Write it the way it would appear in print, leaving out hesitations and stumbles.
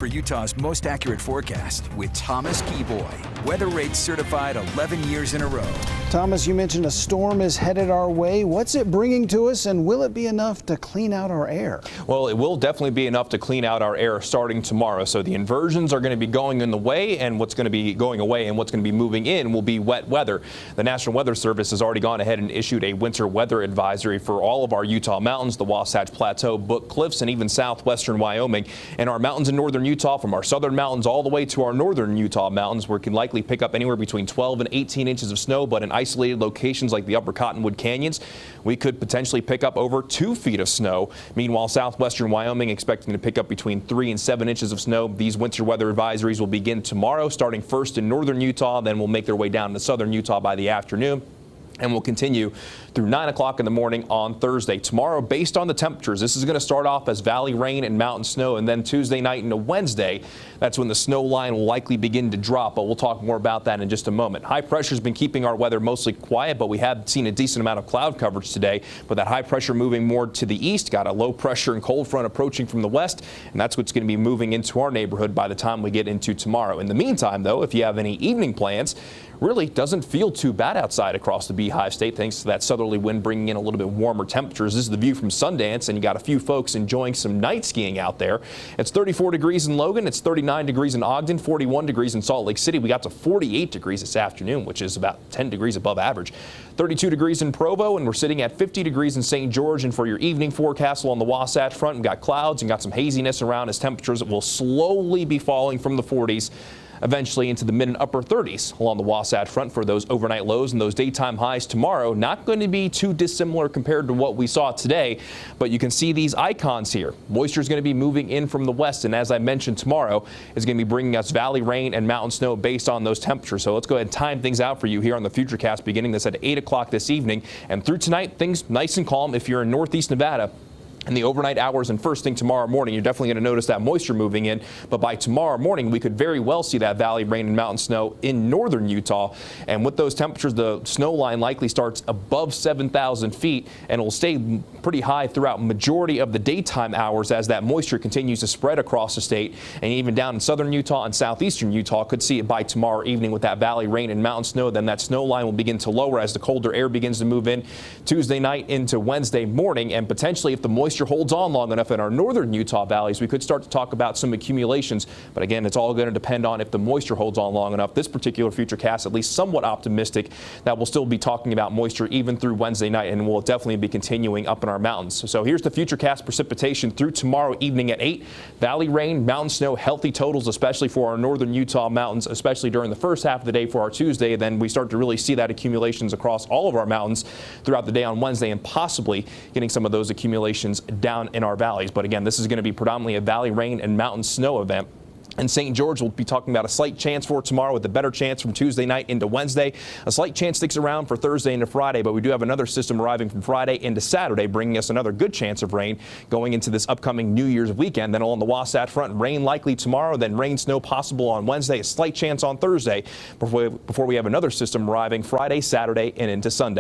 For Utah's most accurate forecast with Thomas Geboy. Weather rates certified 11 years in a row. Thomas, you mentioned a storm is headed our way. What's it bringing to us, and will it be enough to clean out our air? Well, it will definitely be enough to clean out our air starting tomorrow. So the inversions are going to be going in the way, and what's going to be going away and what's going to be moving in will be wet weather. The National Weather Service has already gone ahead and issued a winter weather advisory for all of our Utah mountains, the Wasatch Plateau, Book Cliffs, and even southwestern Wyoming. And our mountains in northern Utah, from our southern mountains all the way to our northern Utah mountains, where we can likely pick up anywhere between 12 and 18 inches of snow, but in isolated locations like the upper Cottonwood Canyons, we could potentially pick up over 2 feet of snow. Meanwhile, southwestern Wyoming expecting to pick up between 3 and 7 inches of snow. These winter weather advisories will begin tomorrow, starting first in northern Utah, then will make their way down to southern Utah by the afternoon, and will continue through 9 o'clock in the morning on Thursday. Tomorrow, based on the temperatures, this is going to start off as valley rain and mountain snow, and then Tuesday night into Wednesday, that's when the snow line will likely begin to drop, but we'll talk more about that in just a moment. High pressure has been keeping our weather mostly quiet, but we have seen a decent amount of cloud coverage today. But that high pressure moving more to the east, got a low pressure and cold front approaching from the west, and that's what's going to be moving into our neighborhood by the time we get into tomorrow. In the meantime, though, if you have any evening plans, really doesn't feel too bad outside across the Beehive State, thanks to that southerly wind bringing in a little bit warmer temperatures. This is the view from Sundance, and you got a few folks enjoying some night skiing out there. It's 34 degrees in Logan, it's 39 degrees in Ogden, 41 degrees in Salt Lake City. We got to 48 degrees this afternoon, which is about 10 degrees above average. 32 degrees in Provo, and we're sitting at 50 degrees in St. George. And for your evening forecast along the Wasatch Front, we've got clouds and got some haziness around as temperatures will slowly be falling from the 40s. Eventually into the mid and upper 30s along the Wasatch Front for those overnight lows, and those daytime highs tomorrow not going to be too dissimilar compared to what we saw today. But you can see these icons here. Moisture is going to be moving in from the west, and as I mentioned, tomorrow is going to be bringing us valley rain and mountain snow based on those temperatures. So let's go ahead and time things out for you here on the Futurecast, beginning this at 8 o'clock this evening and through tonight. Things nice and calm if you're in northeast Nevada. In the overnight hours and first thing tomorrow morning, you're definitely going to notice that moisture moving in. But by tomorrow morning, we could very well see that valley rain and mountain snow in northern Utah. And with those temperatures, the snow line likely starts above 7,000 feet, and it will stay pretty high throughout majority of the daytime hours as that moisture continues to spread across the state. And even down in southern Utah and southeastern Utah, could see it by tomorrow evening with that valley rain and mountain snow. Then that snow line will begin to lower as the colder air begins to move in Tuesday night into Wednesday morning. And potentially, if the moisture holds on long enough in our northern Utah valleys, we could start to talk about some accumulations. But again, it's all going to depend on if the moisture holds on long enough. This particular Futurecast, at least somewhat optimistic that we'll still be talking about moisture even through Wednesday night, and will definitely be continuing up in our mountains. So here's the Futurecast precipitation through tomorrow evening at 8. Valley rain, mountain snow, healthy totals, especially for our northern Utah mountains, especially during the first half of the day for our Tuesday. Then we start to really see that accumulations across all of our mountains throughout the day on Wednesday, and possibly getting some of those accumulations down in our valleys. But again, this is going to be predominantly a valley rain and mountain snow event. And St. George will be talking about a slight chance for tomorrow, with a better chance from Tuesday night into Wednesday. A slight chance sticks around for Thursday into Friday, but we do have another system arriving from Friday into Saturday, bringing us another good chance of rain going into this upcoming New Year's weekend. Then along the Wasatch Front, rain likely tomorrow, then rain, snow possible on Wednesday, a slight chance on Thursday before we have another system arriving Friday, Saturday, and into Sunday.